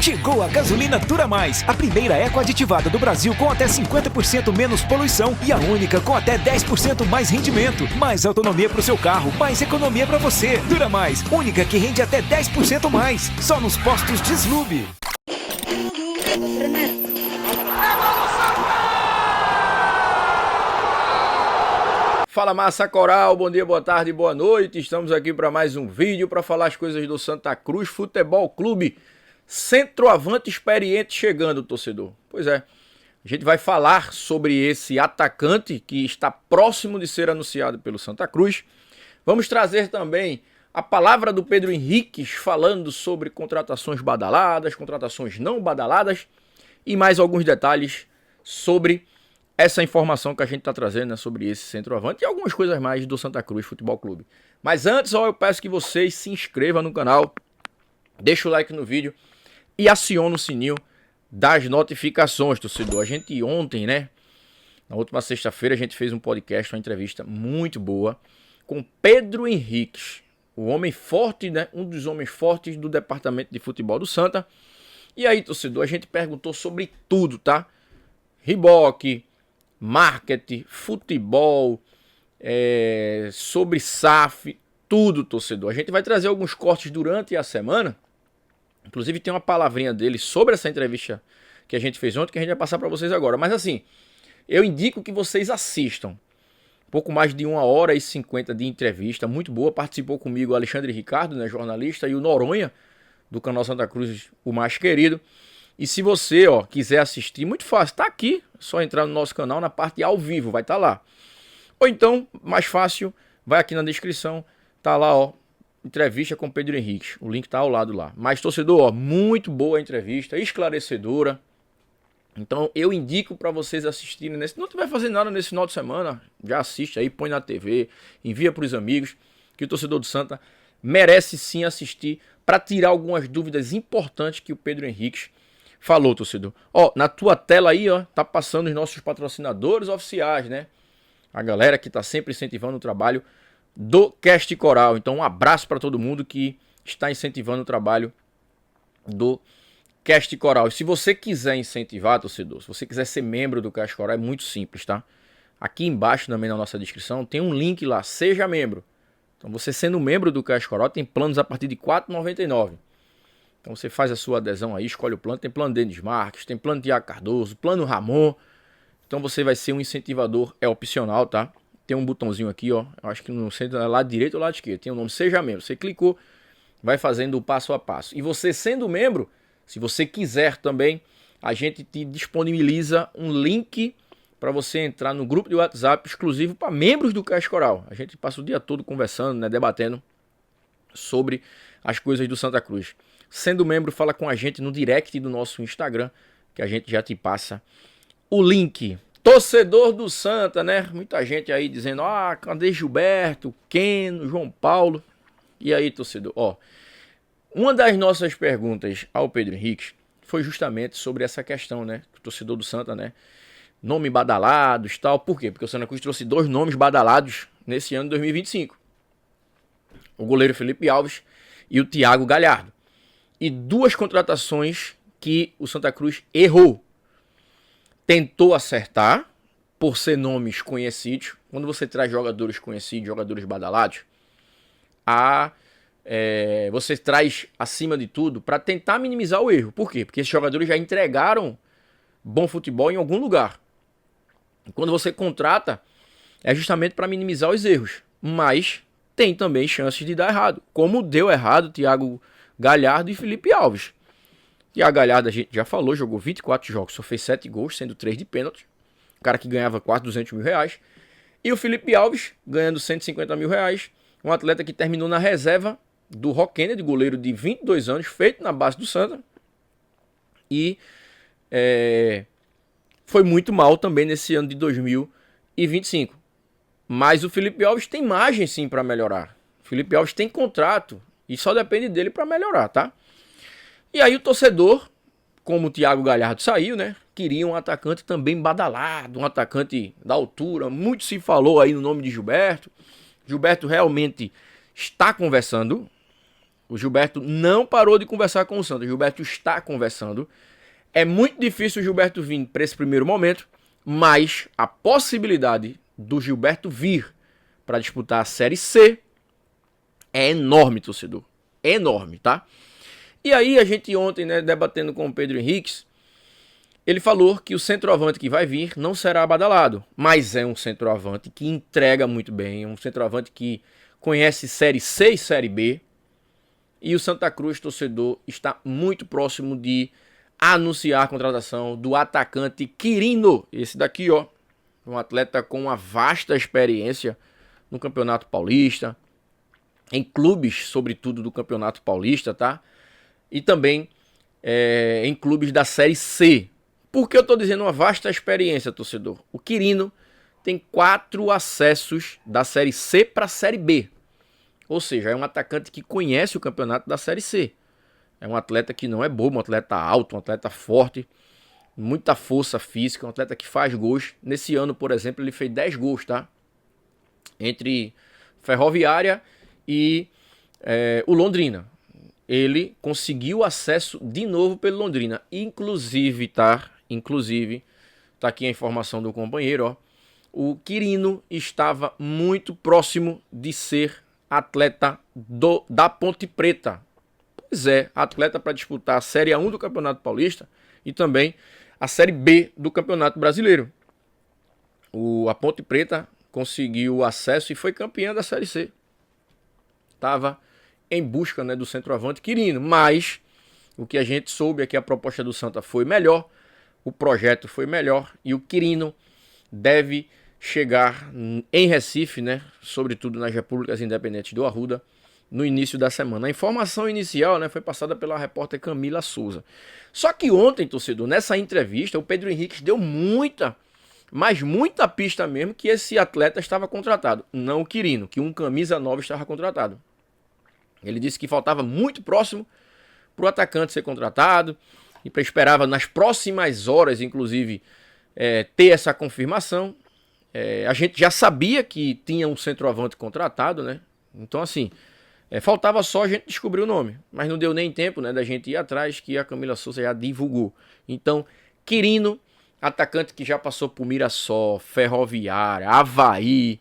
Chegou a gasolina Dura Mais, a primeira eco-aditivada do Brasil com até 50% menos poluição e a única com até 10% mais rendimento. Mais autonomia para o seu carro, mais economia para você. Dura Mais, única que rende até 10% mais. Só nos postos Deslube. Fala massa coral, bom dia, boa tarde, boa noite. Estamos aqui para mais um vídeo para falar as coisas do Santa Cruz Futebol Clube. Centroavante experiente chegando, torcedor. Pois é, a gente vai falar sobre esse atacante que está próximo de ser anunciado pelo Santa Cruz. Vamos trazer também a palavra do Pedro Henriques falando sobre contratações badaladas, contratações não badaladas e mais alguns detalhes sobre essa informação que a gente está trazendo, né, sobre esse centroavante e algumas coisas mais do Santa Cruz Futebol Clube. Mas antes, eu peço que vocês se inscrevam no canal, deixa o like no vídeo e aciona o sininho das notificações, torcedor. A gente ontem, né, na última sexta-feira, a gente fez um podcast, uma entrevista muito boa com Pedro Henriques, o homem forte, né, um dos homens fortes do departamento de futebol do Santa. E aí, torcedor, a gente perguntou sobre tudo, tá? Reboque, marketing, futebol, sobre SAF, tudo, torcedor. A gente vai trazer alguns cortes durante a semana. Inclusive tem uma palavrinha dele sobre essa entrevista que a gente fez ontem, que a gente vai passar para vocês agora. Mas assim, eu indico que vocês assistam. Um pouco mais de 1h50 de entrevista, muito boa. Participou comigo o Alexandre Ricardo, né, jornalista, e o Noronha, do canal Santa Cruz, o mais querido. E se você quiser assistir, muito fácil, tá aqui. É só entrar no nosso canal na parte ao vivo, vai estar lá. Ou então, mais fácil, vai aqui na descrição, tá lá, entrevista com Pedro Henriques. O link tá ao lado lá. Mas, torcedor, muito boa a entrevista, esclarecedora. Então, eu indico para vocês assistirem. Se não tiver fazendo nada nesse final de semana, já assiste aí, põe na TV, envia para os amigos, que o torcedor do Santa merece sim assistir para tirar algumas dúvidas importantes que o Pedro Henriques falou, torcedor. Na tua tela aí, tá passando os nossos patrocinadores oficiais, né? A galera que tá sempre incentivando o trabalho do Cast Coral. Então, um abraço para todo mundo que está incentivando o trabalho do Cast Coral. E se você quiser incentivar, torcedor, se você quiser ser membro do Cast Coral, é muito simples, tá? Aqui embaixo também na nossa descrição tem um link lá, seja membro. Então, você sendo membro do Cast Coral, tem planos a partir de R$ 4,99. Então você faz a sua adesão aí, escolhe o plano. Tem plano Denis Marques, tem plano Tiago Cardoso, plano Ramon. Então você vai ser um incentivador, é opcional, tá? Tem um botãozinho aqui, eu acho que no centro, lado direito ou lado esquerdo. Tem o nome Seja Membro. Você clicou, vai fazendo o passo a passo. E você sendo membro, se você quiser também, a gente te disponibiliza um link para você entrar no grupo de WhatsApp exclusivo para membros do Cast Coral. A gente passa o dia todo conversando, né, debatendo sobre as coisas do Santa Cruz. Sendo membro, fala com a gente no direct do nosso Instagram, que a gente já te passa o link. Torcedor do Santa, né? Muita gente aí dizendo, cadê Gilberto, Keno, João Paulo? E aí, torcedor? Uma das nossas perguntas ao Pedro Henriques foi justamente sobre essa questão, né? O torcedor do Santa, né? Nome badalados e tal. Por quê? Porque o Santa Cruz trouxe 2 nomes badalados nesse ano de 2025. O goleiro Felipe Alves e o Thiago Galhardo. E 2 contratações que o Santa Cruz errou. Tentou acertar, por ser nomes conhecidos. Quando você traz jogadores conhecidos, jogadores badalados, você traz, acima de tudo, para tentar minimizar o erro. Por quê? Porque esses jogadores já entregaram bom futebol em algum lugar. Quando você contrata, é justamente para minimizar os erros. Mas tem também chances de dar errado. Como deu errado Thiago Galhardo e Felipe Alves. E a Galhardo, a gente já falou, jogou 24 jogos, só fez 7 gols, sendo 3 de pênalti. O cara que ganhava quase R$200 mil. E o Felipe Alves, ganhando R$150 mil. Um atleta que terminou na reserva do Rock Kennedy, goleiro de 22 anos, feito na base do Santa. E foi muito mal também nesse ano de 2025. Mas o Felipe Alves tem margem sim para melhorar. O Felipe Alves tem contrato. E só depende dele para melhorar, tá? E aí o torcedor, como o Thiago Galhardo saiu, né? Queria um atacante também badalado, um atacante da altura. Muito se falou aí no nome de Gilberto. Gilberto realmente está conversando O Gilberto não parou de conversar com o Santa. O Gilberto está conversando. É muito difícil o Gilberto vir para esse primeiro momento, mas a possibilidade do Gilberto vir para disputar a Série C é enorme, torcedor. É enorme, tá? E aí a gente ontem, né, debatendo com o Pedro Henriques, ele falou que o centroavante que vai vir não será badalado, mas é um centroavante que entrega muito bem, um centroavante que conhece Série C e Série B, e o Santa Cruz, torcedor, está muito próximo de anunciar a contratação do atacante Quirino, esse daqui, ó, um atleta com uma vasta experiência no Campeonato Paulista, em clubes, sobretudo do Campeonato Paulista, tá? E também em clubes da Série C. Por que eu tô dizendo uma vasta experiência, torcedor? O Quirino tem 4 acessos da Série C para a Série B. Ou seja, é um atacante que conhece o campeonato da Série C. É um atleta que não é bobo, um atleta alto, um atleta forte, muita força física, um atleta que faz gols. Nesse ano, por exemplo, ele fez 10 gols, tá? Entre Ferroviária e o Londrina. Ele conseguiu acesso de novo pelo Londrina. Inclusive, tá aqui a informação do companheiro, ó. O Quirino estava muito próximo de ser atleta da Ponte Preta. Pois é, atleta para disputar a Série A1 do Campeonato Paulista e também a Série B do Campeonato Brasileiro. A Ponte Preta conseguiu acesso e foi campeã da Série C. Estava em busca, né, do centroavante Quirino, mas o que a gente soube é que a proposta do Santa foi melhor, o projeto foi melhor e o Quirino deve chegar em Recife, né, sobretudo nas Repúblicas Independentes do Arruda, no início da semana. A informação inicial, né, foi passada pela repórter Camila Souza. Só que ontem, torcedor, nessa entrevista, o Pedro Henriques deu muita pista mesmo que esse atleta estava contratado. Não o Quirino, que um camisa 9 estava contratado. Ele disse que faltava muito próximo para o atacante ser contratado e esperava nas próximas horas, inclusive, ter essa confirmação. A gente já sabia que tinha um centroavante contratado, né? Então, assim, faltava só a gente descobrir o nome. Mas não deu nem tempo, né, da gente ir atrás, que a Camila Souza já divulgou. Então, Quirino, atacante que já passou por Mirassol, Ferroviária, Avaí,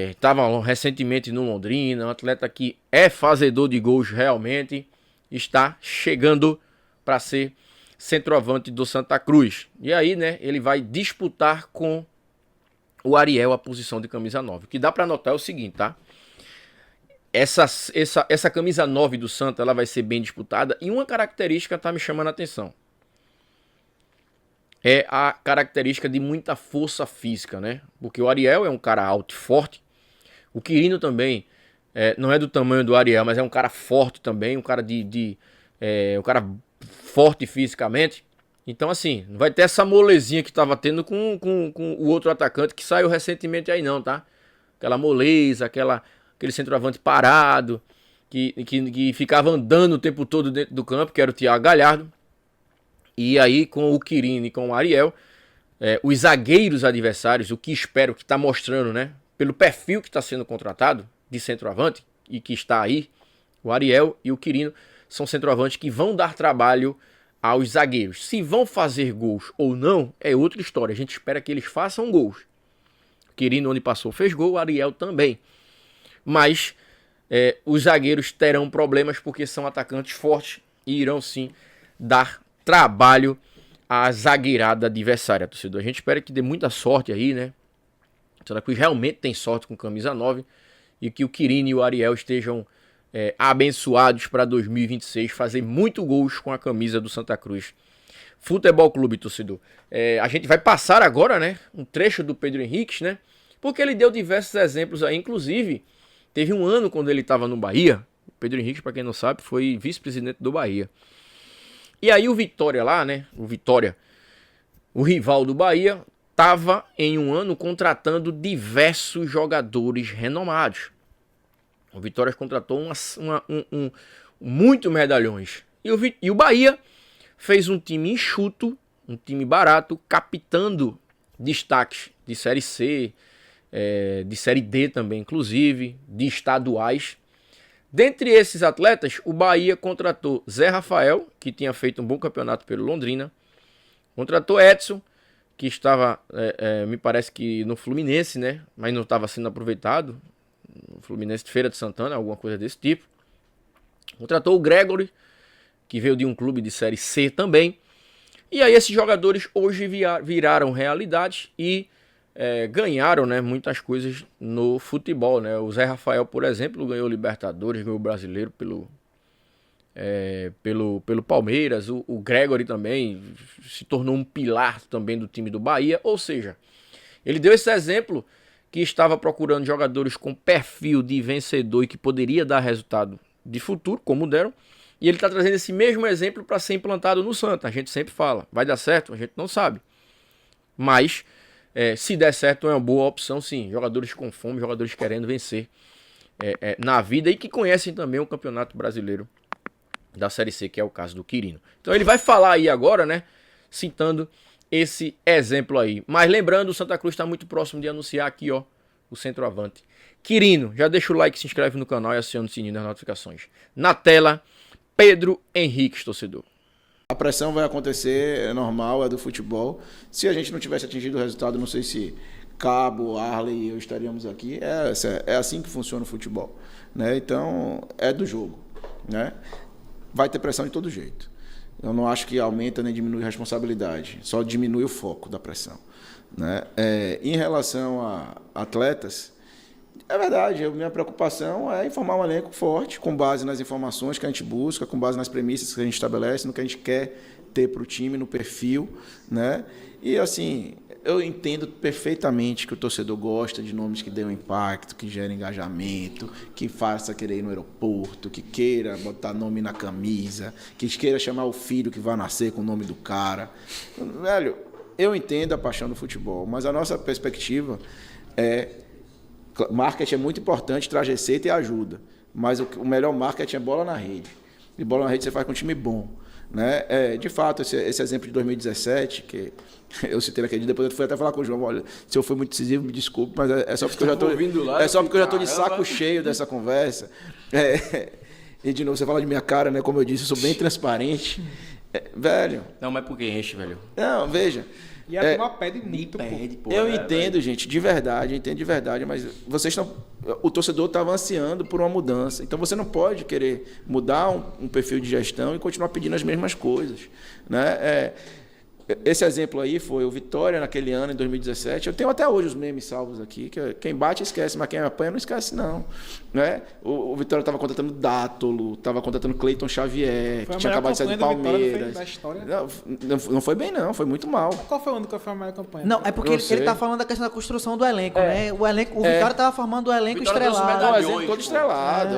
estava recentemente no Londrina, um atleta que é fazedor de gols realmente, está chegando para ser centroavante do Santa Cruz. E aí, né, ele vai disputar com o Ariel a posição de camisa 9. O que dá para notar é o seguinte, tá? Essa camisa 9 do Santa, ela vai ser bem disputada e uma característica tá me chamando a atenção. É a característica de muita força física, né? Porque o Ariel é um cara alto e forte. O Quirino também não é do tamanho do Ariel, mas é um cara forte também, um cara um cara forte fisicamente. Então, assim, não vai ter essa molezinha que tava tendo com o outro atacante que saiu recentemente aí não, tá? Aquela moleza, aquele centroavante parado, que ficava andando o tempo todo dentro do campo, que era o Thiago Galhardo. E aí, com o Quirino e com o Ariel, os zagueiros adversários, o que espero que está mostrando, né? Pelo perfil que está sendo contratado de centroavante e que está aí, o Ariel e o Quirino são centroavantes que vão dar trabalho aos zagueiros. Se vão fazer gols ou não, é outra história. A gente espera que eles façam gols. O Quirino, onde passou, fez gol, o Ariel também. Mas os zagueiros terão problemas porque são atacantes fortes e irão sim dar trabalho à zagueirada adversária, torcedor. A gente espera que dê muita sorte aí, né? O Santa Cruz realmente tem sorte com camisa 9 e que o Quirino e o Ariel estejam abençoados para 2026, fazer muito gols com a camisa do Santa Cruz Futebol Clube, torcedor. A gente vai passar agora, né, um trecho do Pedro Henriques, né? Porque ele deu diversos exemplos aí, inclusive teve um ano quando ele estava no Bahia. O Pedro Henriques, para quem não sabe, foi vice-presidente do Bahia. E aí o Vitória lá, né? O rival do Bahia, estava em um ano contratando diversos jogadores renomados. O Vitória contratou muito medalhões. E o Bahia fez um time enxuto, um time barato, captando destaques de Série C, de Série D também, inclusive, de estaduais, Dentre esses atletas, o Bahia contratou Zé Rafael, que tinha feito um bom campeonato pelo Londrina. Contratou Edson, que estava, me parece que no Fluminense, né? Mas não estava sendo aproveitado. No Fluminense de Feira de Santana, alguma coisa desse tipo. Contratou o Gregory, que veio de um clube de Série C também. E aí esses jogadores hoje viraram realidade e ganharam, né, muitas coisas no futebol, né? O Zé Rafael, por exemplo, ganhou o Libertadores, ganhou o Brasileiro pelo Palmeiras. O Gregory também se tornou um pilar também do time do Bahia. Ou seja, ele deu esse exemplo que estava procurando jogadores com perfil de vencedor e que poderia dar resultado de futuro, como deram. E ele está trazendo esse mesmo exemplo para ser implantado no Santa. A gente sempre fala, vai dar certo? A gente não sabe. Mas se der certo é uma boa opção, sim. Jogadores com fome, jogadores querendo vencer na vida e que conhecem também o Campeonato Brasileiro da Série C, que é o caso do Quirino. Então ele vai falar aí agora, né, citando esse exemplo aí. Mas lembrando, o Santa Cruz está muito próximo de anunciar aqui, ó, o centroavante Quirino. Já deixa o like, se inscreve no canal e aciona o sininho das notificações. Na tela, Pedro Henrique, torcedor. A pressão vai acontecer, é normal, é do futebol. Se a gente não tivesse atingido o resultado, não sei se Cabo, Arley e eu estaríamos aqui. É assim que funciona o futebol, né? Então, é do jogo, né? Vai ter pressão de todo jeito. Eu não acho que aumenta nem diminui a responsabilidade, só diminui o foco da pressão, né? Em relação a atletas, é verdade, a minha preocupação é informar um elenco forte, com base nas informações que a gente busca, com base nas premissas que a gente estabelece, no que a gente quer ter para o time, no perfil, né? E assim, eu entendo perfeitamente que o torcedor gosta de nomes que dêem impacto, que gerem engajamento, que faça querer ir no aeroporto, que queira botar nome na camisa, que queira chamar o filho que vai nascer com o nome do cara. Velho, eu entendo a paixão do futebol, mas a nossa perspectiva marketing é muito importante, traz receita e ajuda. Mas o melhor marketing é bola na rede. E bola na rede você faz com um time bom, né? De fato, esse exemplo de 2017, que eu citei naquele dia, depois eu fui até falar com o João, olha, se eu fui muito decisivo, me desculpe, mas é só porque eu já estou de saco cheio dessa conversa. E de novo, você fala de minha cara, né? Como eu disse, eu sou bem transparente. Velho. Não, mas por que enche, velho? Não, veja. E a turma pede muito, pô. Eu entendo, gente, de verdade, mas vocês estão. O torcedor estava ansiando por uma mudança. Então você não pode querer mudar um perfil de gestão e continuar pedindo as mesmas coisas, né? Esse exemplo aí foi o Vitória naquele ano, em 2017. Eu tenho até hoje os memes salvos aqui, que quem bate esquece, mas quem apanha não esquece, não. Né? O Vitória estava contratando Dátolo, estava contratando Cleiton Xavier, que tinha acabado de sair do Palmeiras. Da história. Não foi bem, não, foi muito mal. Qual foi o ano que foi a maior campanha? Não, é porque ele está falando da questão da construção do elenco, né? O Vitória estava formando um elenco estrelado. Um elenco todo estrelado,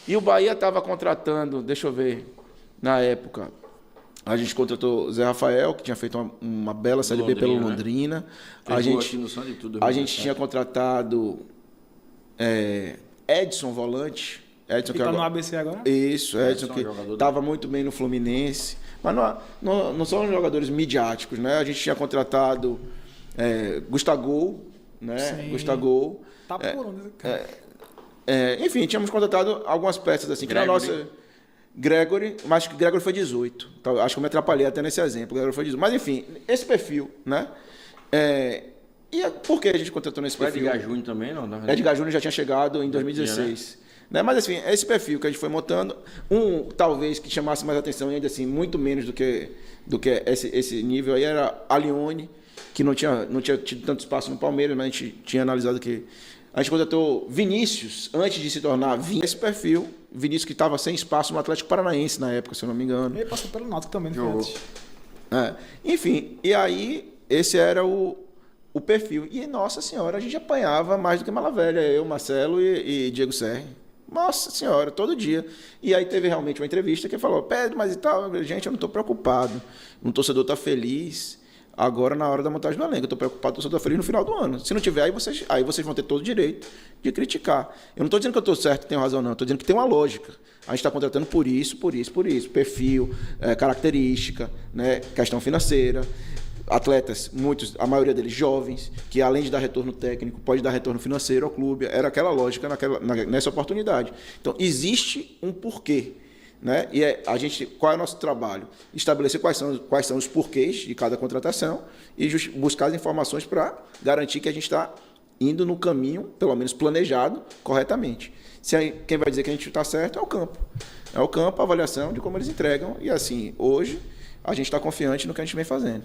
E o Bahia estava contratando, deixa eu ver, na época. A gente contratou Zé Rafael, que tinha feito uma bela Série B pelo Londrina. Né? A gente tinha contratado Edson Volante. Edson que está no ABC agora? Isso, Edson que estava muito bem no Fluminense. Mas não são jogadores midiáticos, né? A gente tinha contratado Gustavo, né? Sim. Gustavo. Tá por onde, cara? Enfim, tínhamos contratado algumas peças assim, que na nossa... Gregory, mas que Gregory foi 18. Então, acho que eu me atrapalhei até nesse exemplo. Gregory foi 18. Mas, enfim, esse perfil, né? Por que a gente contratou nesse perfil? O Edgar Júnior também, não? Edgar Júnior já tinha chegado em 2016. Né? Mas, enfim, esse perfil que a gente foi montando, talvez, que chamasse mais atenção, e ainda assim, muito menos do que esse nível aí, era a Lione, que não tinha tido tanto espaço no Palmeiras, mas a gente tinha analisado que... A gente contratou Vinícius, antes de se tornar esse perfil, Vinícius que estava sem espaço no Atlético Paranaense na época, se eu não me engano. Ele passou pelo Náutico também, não foi antes. Enfim, e aí esse era o perfil. E, nossa senhora, a gente apanhava mais do que Mala Velha, eu, Marcelo e Diego Serri. Nossa senhora, todo dia. E aí teve realmente uma entrevista que falou, Pedro, mas e tal, gente, eu não estou preocupado. Um torcedor está feliz. Agora, na hora da montagem do elenco, eu estou preocupado, eu estou feliz no final do ano. Se não tiver, aí vocês vão ter todo o direito de criticar. Eu não estou dizendo que eu estou certo e tenho razão, não. Estou dizendo que tem uma lógica. A gente está contratando por isso. Perfil, característica, né, questão financeira. atletas, muitos, a maioria deles jovens, que além de dar retorno técnico, pode dar retorno financeiro ao clube. Era aquela lógica nessa oportunidade. Então, existe um porquê. Né? E qual é o nosso trabalho? Estabelecer quais são os porquês de cada contratação e buscar as informações para garantir que a gente está indo no caminho, pelo menos planejado, corretamente. Quem vai dizer que a gente está certo é o campo. É o campo, a avaliação de como eles entregam. E assim, hoje, a gente está confiante no que a gente vem fazendo.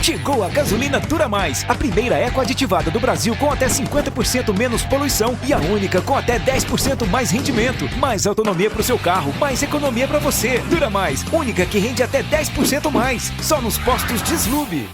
Chegou a gasolina Dura Mais, a primeira eco aditivada do Brasil com até 50% menos poluição e a única com até 10% mais rendimento. Mais autonomia para o seu carro, mais economia para você. Dura Mais, única que rende até 10% mais. Só nos postos Deslube.